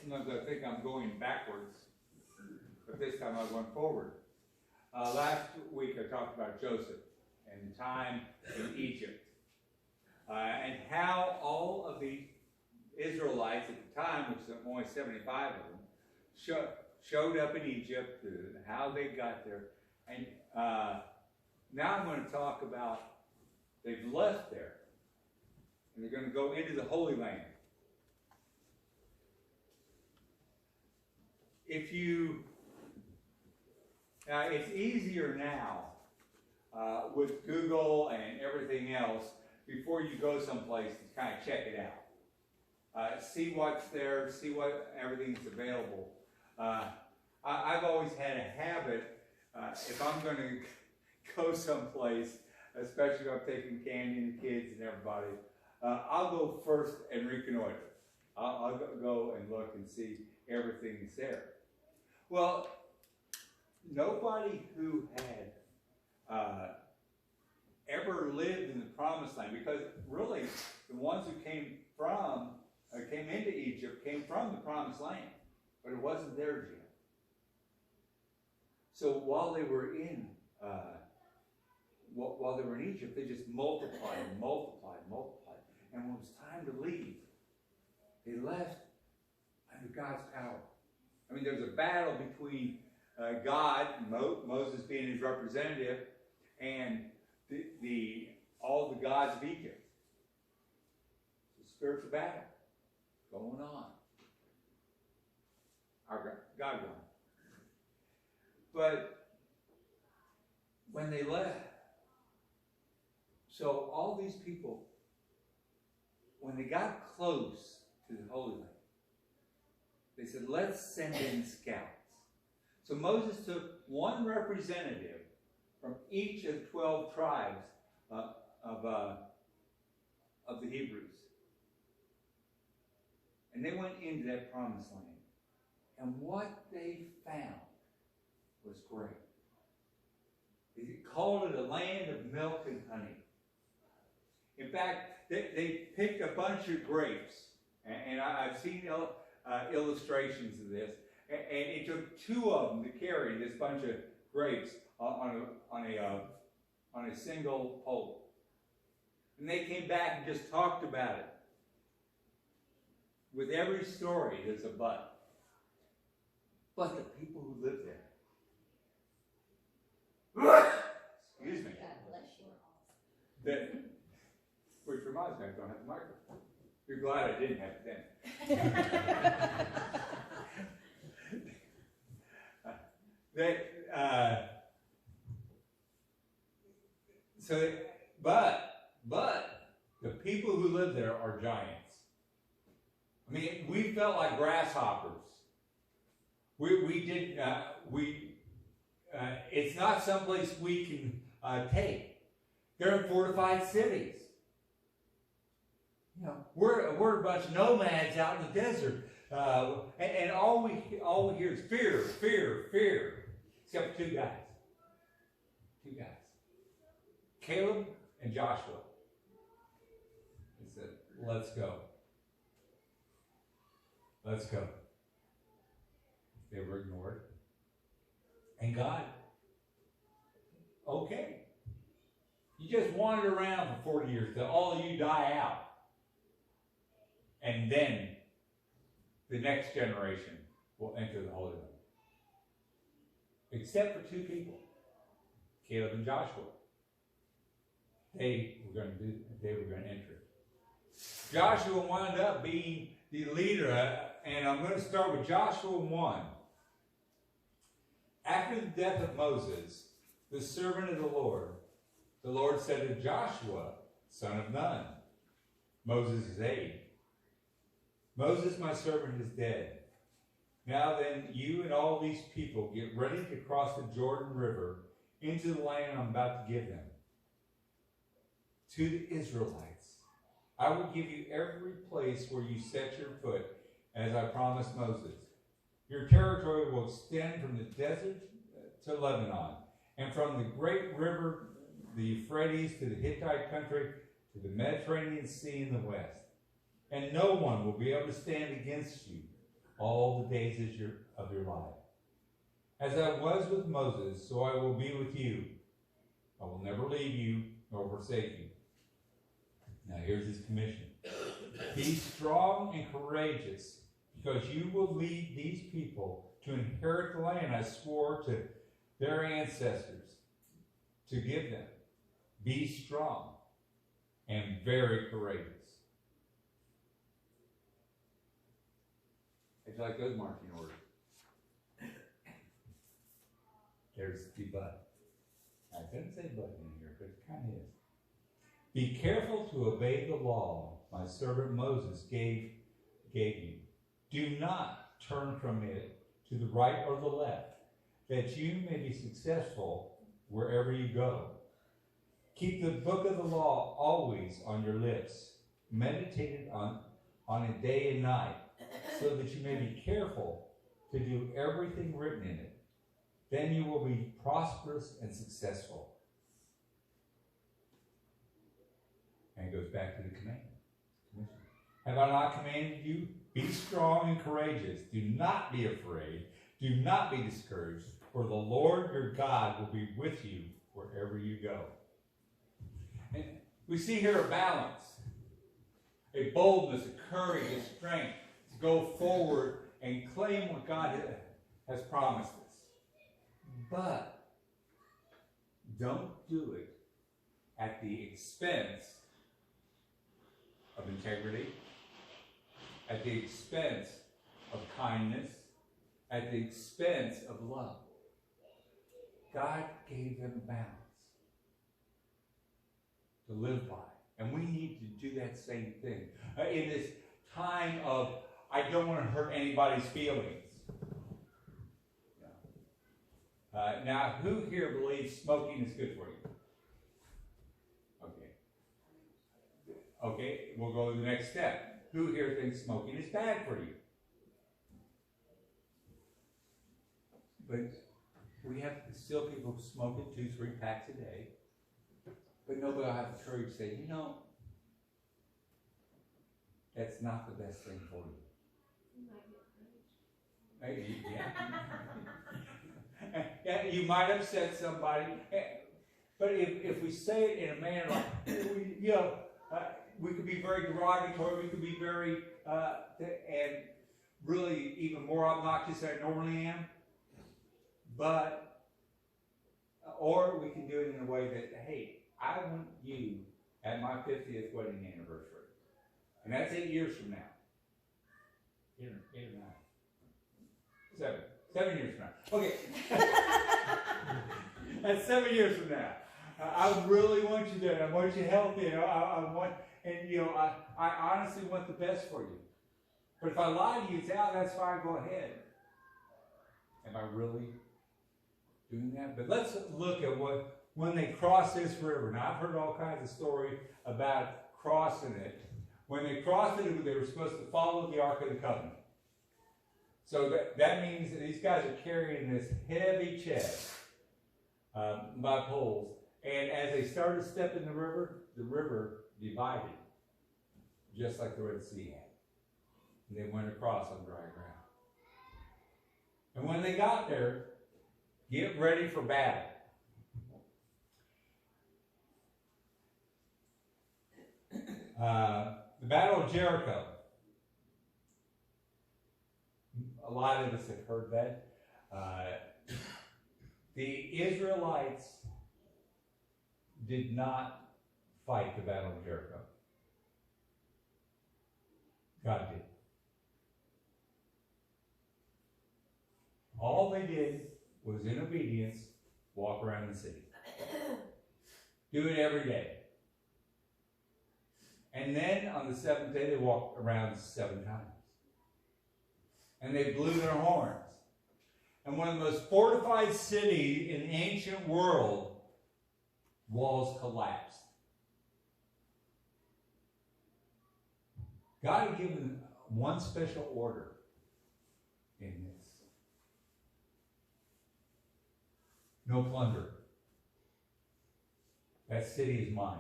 Sometimes I think I'm going backwards, but this time I'm going forward. Last week I talked about Joseph and the time in Egypt, and how all of the Israelites at the time, which was only 75 of them, showed up in Egypt, how they got there. And now I'm going to talk about they've left there, and they're going to go into the Holy Land. If you, it's easier now with Google and everything else, before you go someplace, to kind of check it out. See what's there, see what everything's available. I've always had a habit, if I'm going to go someplace, especially if I'm taking Candy and the kids and everybody, I'll go first and reconnoiter. I'll go and look and see everything that's there. Well, nobody who had ever lived in the Promised Land, because really the ones who came into Egypt came from the Promised Land, but it wasn't theirs yet. So while they were in Egypt, they just multiplied and multiplied and multiplied. And when it was time to leave, they left under God's power. I mean, there was a battle between God, Moses being his representative, and all the gods of Egypt. It's a spiritual battle going on. Our God won. But when they left, so all these people, when they got close to the Holy Land, they said, let's send in scouts. So Moses took one representative from each of the 12 tribes of the Hebrews. And they went into that Promised Land. And what they found was great. They called it a land of milk and honey. In fact, they picked a bunch of grapes. And I've seen illustrations of this. And it took 2 of them to carry this bunch of grapes on a single pole. And they came back and just talked about it. With every story, there's a but. But the people who live there. Excuse me. God bless you. Which reminds me, I don't have the microphone. You're glad I didn't have it then. But the people who live there are giants. I mean, we felt like grasshoppers. It's not someplace we can take. They're in fortified cities. You know, we're a bunch of nomads out in the desert, and all we hear is fear, fear, fear. Except for 2 guys. 2 guys. Caleb and Joshua. He said, let's go. Let's go. They were ignored. And God, okay. You just wandered around for 40 years till all of you die out. And then the next generation will enter the Holy Land. Except for 2 people, Caleb and Joshua. They were going to enter it. Joshua wound up being the leader, and I'm going to start with Joshua 1. After the death of Moses, the servant of the Lord said to Joshua, son of Nun, Moses' aide, Moses, my servant, is dead. Now then, you and all these people get ready to cross the Jordan River into the land I'm about to give them. To the Israelites, I will give you every place where you set your foot, as I promised Moses. Your territory will extend from the desert to Lebanon, and from the great river, the Euphrates, to the Hittite country, to the Mediterranean Sea in the west. And no one will be able to stand against you all the days of your life. As I was with Moses, so I will be with you. I will never leave you nor forsake you. Now here's his commission. Be strong and courageous, because you will lead these people to inherit the land I swore to their ancestors to give them. Be strong and very courageous. How'd you like those marching orders? There's the but. I didn't say but in here, but it kind of is. Be careful to obey the law my servant Moses gave you. Do not turn from it to the right or the left, that you may be successful wherever you go. Keep the book of the law always on your lips. Meditate on it day and night, so that you may be careful to do everything written in it. Then you will be prosperous and successful. And it goes back to the command. Have I not commanded you? Be strong and courageous. Do not be afraid. Do not be discouraged, for the Lord your God will be with you wherever you go. And we see here a balance, a boldness, a courage, a strength to go forward and claim what God has promised us. But don't do it at the expense of integrity, at the expense of kindness, at the expense of love. God gave them a balance to live by. And we need to do that same thing. In this time of, I don't want to hurt anybody's feelings. Now, who here believes smoking is good for you? Okay, we'll go to the next step. Who here thinks smoking is bad for you? But we have still people smoking 2-3 packs a day. But nobody will have the courage to say, you know, that's not the best thing for you. Maybe, yeah. Yeah, you might upset somebody. But if we say it in a manner like, we could be very derogatory, we could be very, and really even more obnoxious than I normally am. But, or we can do it in a way that, hey, I want you at my 50th wedding anniversary. And that's 8 years from now. 8 or 9. 7 years from now. Okay. That's 7 years from now. I really want you there. I want you healthy. I want, and I honestly want the best for you. But if I lie to you, that's fine, go ahead. Am I really doing that? But let's look at when they crossed this river. Now, I've heard all kinds of stories about crossing it. When they crossed it, they were supposed to follow the Ark of the Covenant. So that means that these guys are carrying this heavy chest by poles. And as they started stepping the river divided, just like the Red Sea had. And they went across on dry ground. And when they got there, get ready for battle. The Battle of Jericho. A lot of us have heard that. The Israelites did not fight the Battle of Jericho. God did. All they did was, in obedience, walk around the city. Do it every day. And then on the 7th day, they walked around 7 times. And they blew their horns. And one of the most fortified cities in the ancient world, walls collapsed. God had given one special order in this. No plunder. That city is mine.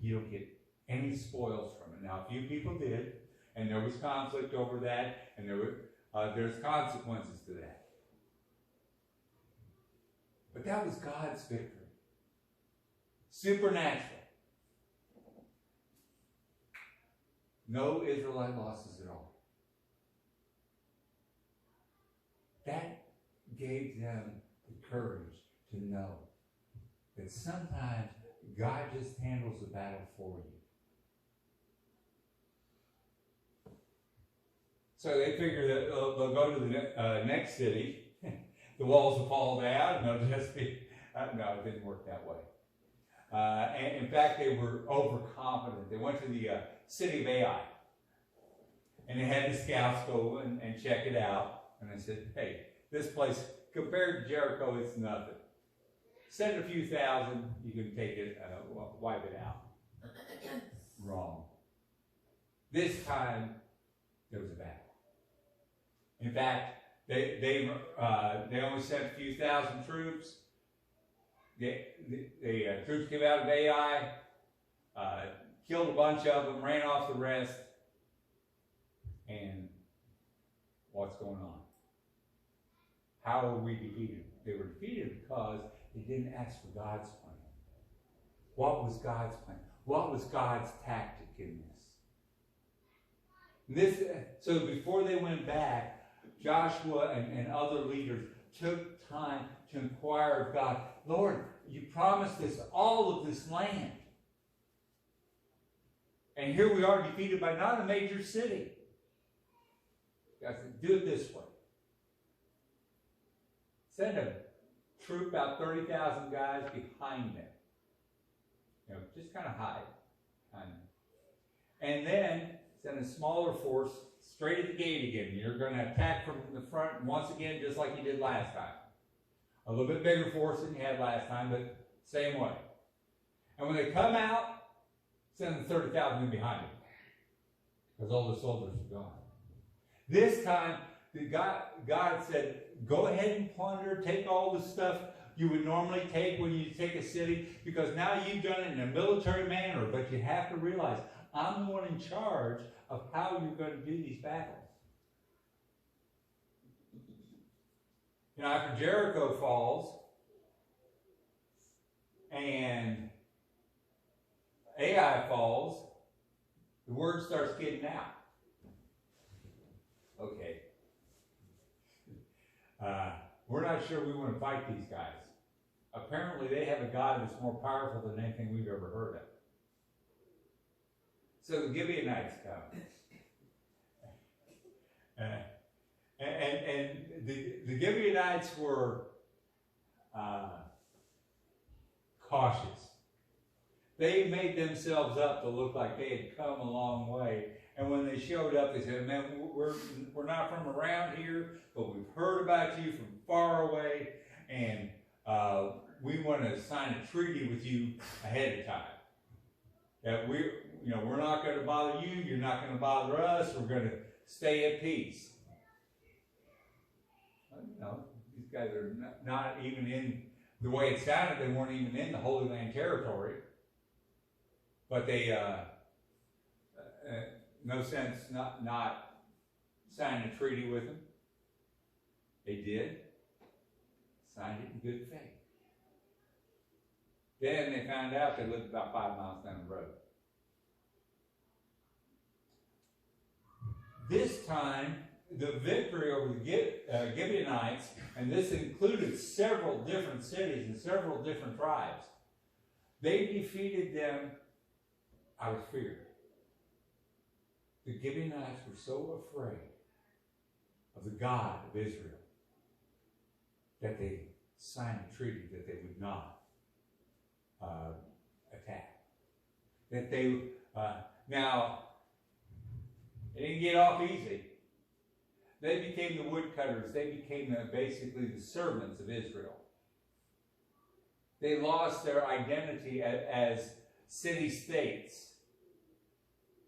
You don't get any spoils from it. Now, a few people did, and there was conflict over that, and there's consequences to that. But that was God's victory. Supernatural. No Israelite losses at all. That gave them the courage to know that sometimes God just handles the battle for you. So they figure that they'll go to the next city, the walls will fall down, and they'll just be, no, it didn't work that way. And in fact, they were overconfident. They went to the city of Ai, and they had the scouts go and check it out, and they said, hey, this place, compared to Jericho, it's nothing. Send a few thousand, you can take it, wipe it out. Wrong. This time, there was a battle. In fact, they only sent a few thousand troops. The troops came out of Ai, killed a bunch of them, ran off the rest, and what's going on? How were we defeated? They were defeated because they didn't ask for God's plan. What was God's plan? What was God's tactic in this? So before they went back, Joshua and other leaders took time to inquire of God. Lord, you promised us all of this land. And here we are defeated by not a major city. God said, do it this way. Send a troop, about 30,000 guys behind them. You know, just kind of hide. And then send a smaller force straight at the gate again. You're going to attack from the front once again, just like you did last time. A little bit bigger force than you had last time, but same way. And when they come out, send the 30,000 in behind them, because all the soldiers are gone. This time, God said, go ahead and plunder, take all the stuff you would normally take when you take a city, because now you've done it in a military manner, but you have to realize, I'm the one in charge of how you're going to do these battles. You know, after Jericho falls, and Ai falls, the word starts getting out. Okay. We're not sure we want to fight these guys. Apparently they have a God that's more powerful than anything we've ever heard of. So the Gibeonites come. And the Gibeonites were cautious. They made themselves up to look like they had come a long way. And when they showed up, they said, man, we're not from around here, but we've heard about you from far away, and we want to sign a treaty with you ahead of time. That we're not going to bother you, you're not going to bother us, we're going to stay at peace. These guys are not even in, the way it sounded, they weren't even in the Holy Land territory. But they, no sense not signing a treaty with them. They did. Signed it in good faith. Then they found out they lived about 5 miles down the road. This time, the victory over the Gibeonites, and this included several different cities and several different tribes, they defeated them out of fear. The Gibeonites were so afraid of the God of Israel that they signed a treaty that they would not attack. That they, now, they didn't get off easy. They became the woodcutters. They became basically the servants of Israel. They lost their identity as city-states.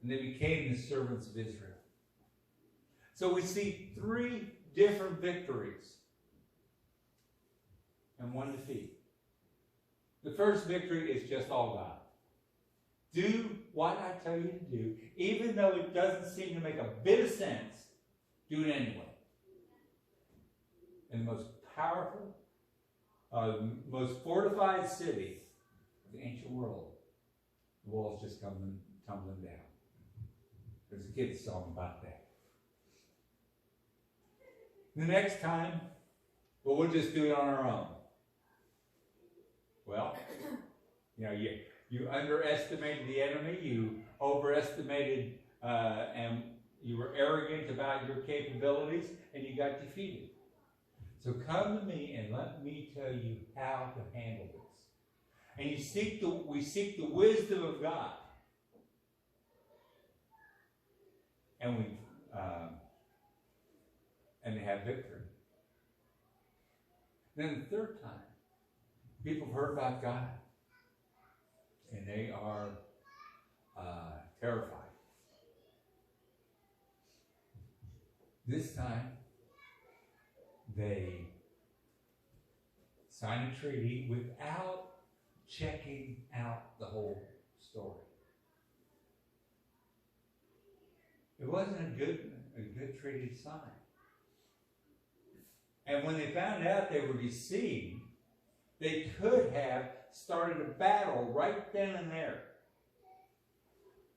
And they became the servants of Israel. So we see 3 different victories and 1 defeat. The first victory is just all God. Do what I tell you to do, even though it doesn't seem to make a bit of sense. Do it anyway. In the most powerful, most fortified city of the ancient world, the walls just tumbling down. There's a kid's song about that. The next time, well, we'll just do it on our own. Well, you underestimated the enemy, you overestimated, and you were arrogant about your capabilities, and you got defeated. So come to me and let me tell you how to handle this. And we seek the wisdom of God. And they have victory. Then the third time, people have heard about God. And they are terrified. This time, they sign a treaty without checking out the whole story. It wasn't a good treaty to sign. And when they found out they were deceived, they could have started a battle right then and there.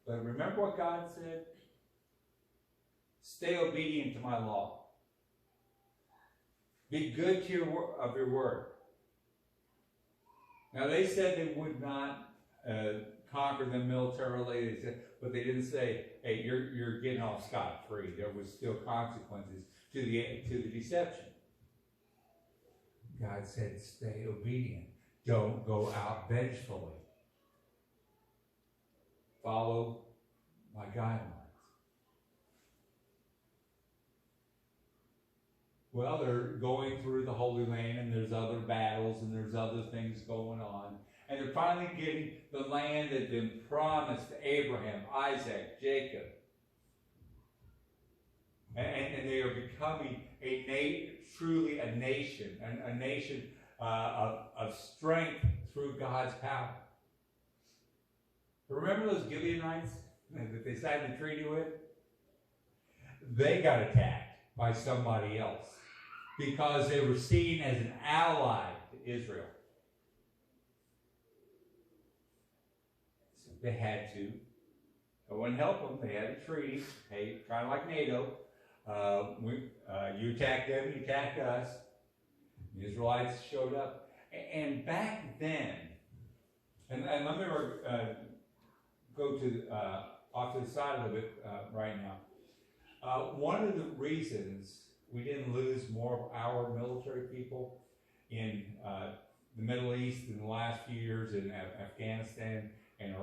But remember what God said? Stay obedient to my law. Be good to your word. Now they said they would not conquer them militarily, but they didn't say, "Hey, you're getting off scot-free." There was still consequences to the deception. God said, "Stay obedient. Don't go out vengefully. Follow my guidelines." Well, they're going through the Holy Land, and there's other battles, and there's other things going on. And they're finally getting the land that had been promised to Abraham, Isaac, Jacob. And they are becoming truly a nation of strength through God's power. But remember those Gibeonites that they signed the treaty with? They got attacked by somebody else because they were seen as an ally to Israel. So they had to go and help them. They had a treaty, kind of like NATO. You attack them, you attack us. The Israelites showed up. And back then, and let me go to off to the side a little bit right now. One of the reasons we didn't lose more of our military people in the Middle East in the last few years, in Afghanistan and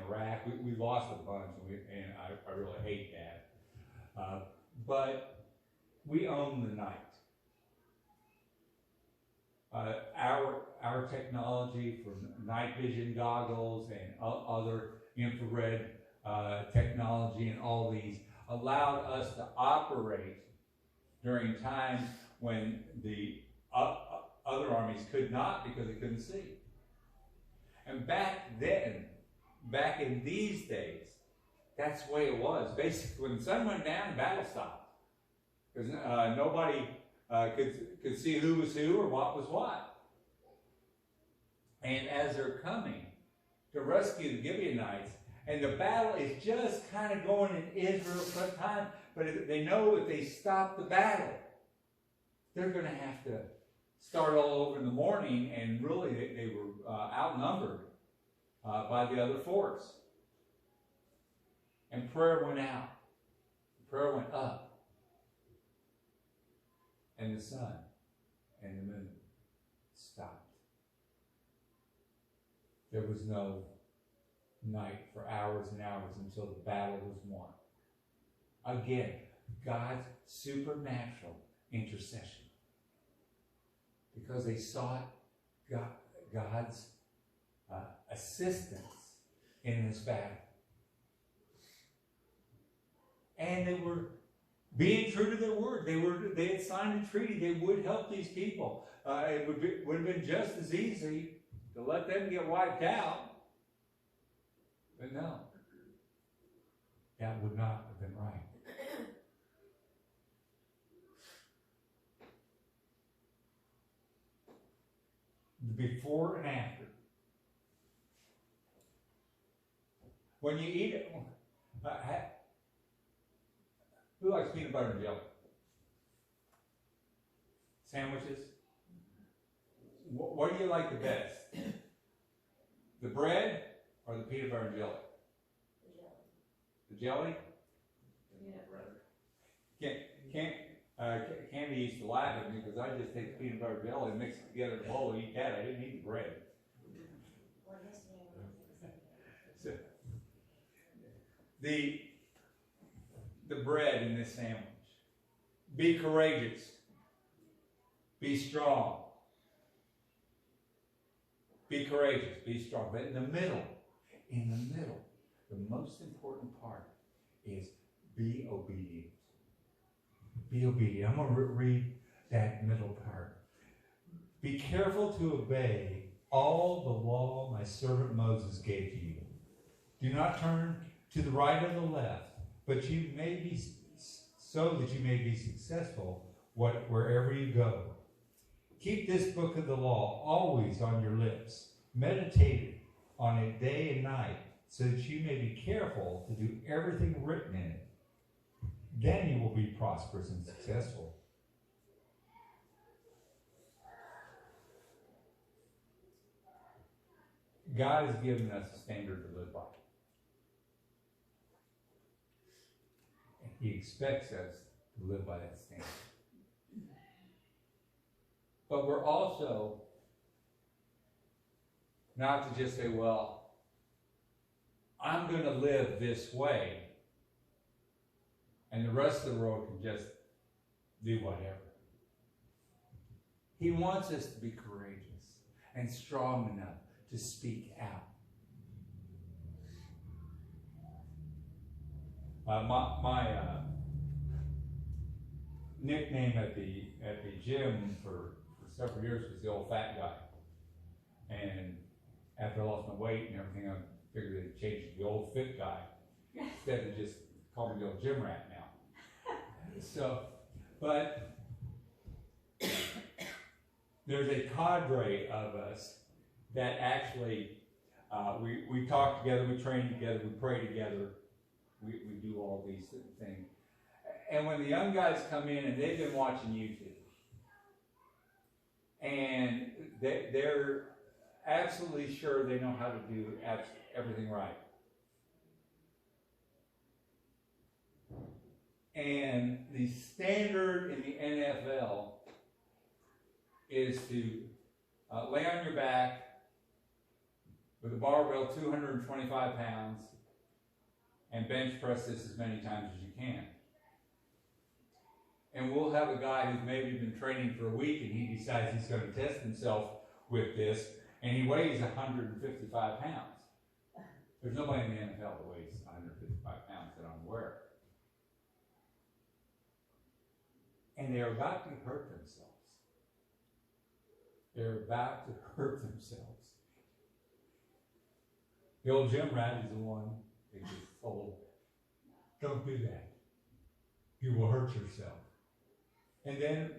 Iraq, we lost a bunch, and I really hate that. But we own the night. Our technology for night vision goggles and other infrared technology and all these allowed us to operate during times when the other armies could not, because they couldn't see. And back then, back in these days, that's the way it was. Basically, when the sun went down, the battle stopped. Because nobody could see who was who or what was what. And as they're coming to rescue the Gibeonites, and the battle is just kind of going in Israel for a time, but they know if they stop the battle, they're going to have to start all over in the morning, and really they were outnumbered by the other force. And prayer went out. Prayer went up. And the sun and the moon stopped. There was no night for hours and hours until the battle was won. Again, God's supernatural intercession. Because they sought God's assistance in this battle. And they were being true to their word. They had signed a treaty. They would help thhave people. It would have been just as easy to let them get wiped out. But no, that would not have been right. The before and after. When you eat it, who likes peanut butter and jelly? Sandwiches? What do you like the best? The bread or the peanut butter and jelly? The jelly. The jelly? Candy used to laugh at me because I just take the peanut butter and jelly and mix it together in a bowl and eat that. I didn't eat the bread. Well, yesterday I went to So, the bread in this sandwich. Be courageous. Be strong. Be courageous. Be strong. But in the middle, the most important part is be obedient. Be obedient. I'm going to read that middle part. Be careful to obey all the law my servant Moses gave to you. Do not turn to the right or the left, but you may be so that you may be successful wherever you go. Keep this book of the law always on your lips. Meditate on it day and night, so that you may be careful to do everything written in it. Then you will be prosperous and successful. God has given us a standard to live by. And He expects us to live by that standard. But we're also not to just say, well, I'm going to live this way, and the rest of the world can just do whatever. He wants us to be courageous and strong enough to speak out. My nickname at the gym for several years was the old fat guy. And after I lost my weight and everything, I figured they'd change it to the old fit guy instead of just call me the old gym rat now. So, but there's a cadre of us that actually, we talk together, we train together, we pray together, we do all these things. And when the young guys come in and they've been watching YouTube, and they're absolutely sure they know how to do everything right. And the standard in the NFL is to lay on your back with a barbell 225 pounds and bench press this as many times as you can. And we'll have a guy who's maybe been training for a week and he decides he's going to test himself with this, and he weighs 155 pounds. There's nobody in the NFL that weighs 155 pounds that I'm aware of. And they're about to hurt themselves. They're about to hurt themselves. The old gym rat is the one that gets told, don't do that. You will hurt yourself. And then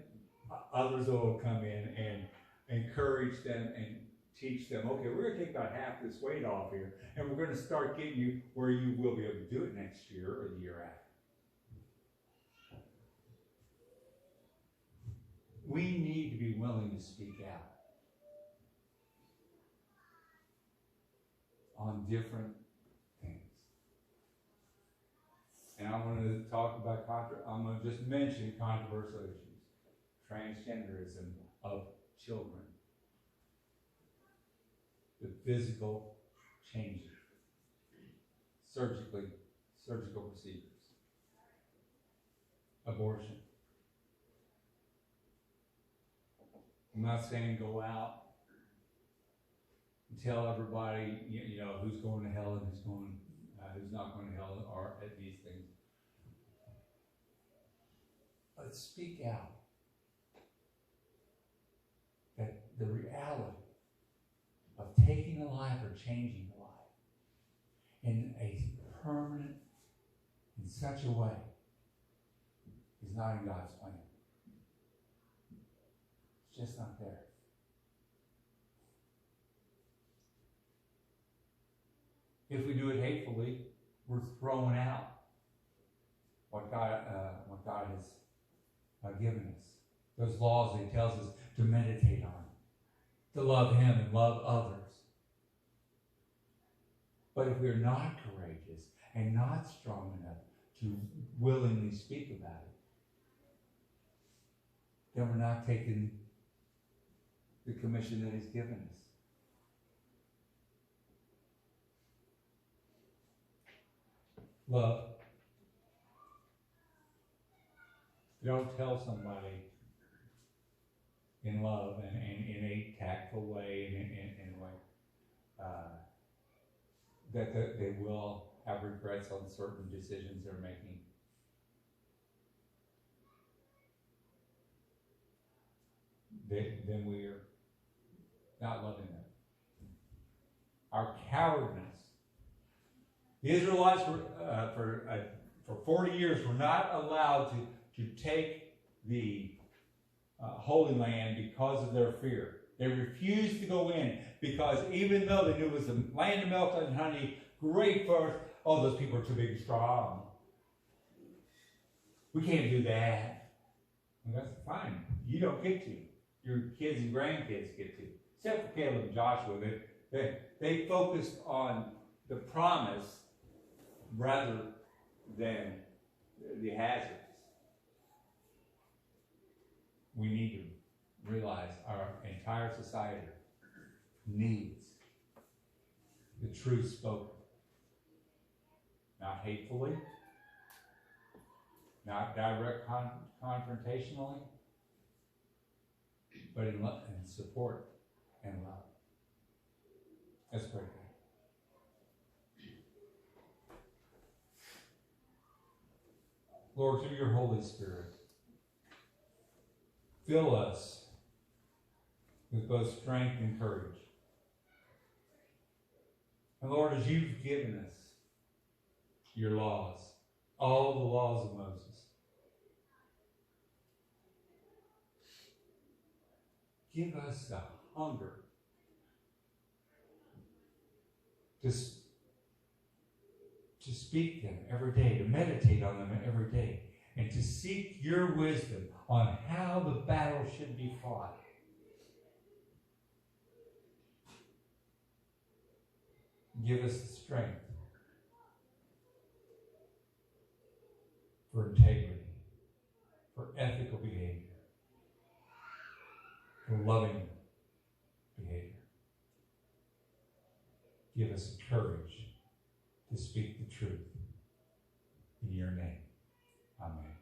others will come in and encourage them and teach them, okay, we're going to take about half this weight off here, and we're going to start getting you where you will be able to do it next year or the year after. We need to be willing to speak out on different things. And I want to talk about, I'm going to just mention controversial issues. Transgenderism of children. The physical changes. Surgical procedures. Abortion. I'm not saying go out and tell everybody, you know, who's going to hell and who's not going to hell or at these things. But speak out that the reality of taking a life or changing a life in a permanent, in such a way, is not in God's plan. It's just not there. If we do it hatefully, we're throwing out what God has given us. Those laws that He tells us to meditate on, to love Him and love others. But if we're not courageous and not strong enough to willingly speak about it, then we're not taking the commission that He's given us. Love. Don't tell somebody in love and in a tactful way and in a way that they will have regrets on certain decisions they're making. Then we're not loving them. Our cowardness. The Israelites were for 40 years were not allowed to take the Holy Land because of their fear. They refused to go in because even though they knew it was the land of milk and honey, great for us, oh, those people are too big and strong. We can't do that. And that's fine. You don't get to. Your kids and grandkids get to. Except for Caleb and Joshua. They focused on the promise rather than the hazards. We need to realize our entire society needs the truth spoken. Not hatefully, not direct confrontationally, but in support and love. Let's pray. Lord, through your Holy Spirit, fill us with both strength and courage. And Lord, as you've given us your laws, all the laws of Moses, give us the hunger to speak them every day, to meditate on them every day, and to seek your wisdom on how the battle should be fought. Give us the strength for integrity, for ethical behavior, for loving behavior. Give us the courage to speak the truth in your name. Amen.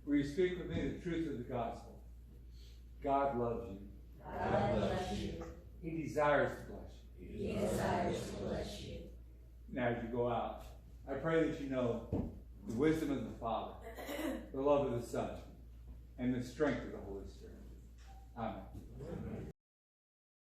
Will you speak with me the truth of the gospel? God loves you. God loves you. He desires to bless you. He desires to bless you. Now as you go out, I pray that you know the wisdom of the Father, the love of the Son, and the strength of the Holy Spirit. Amen.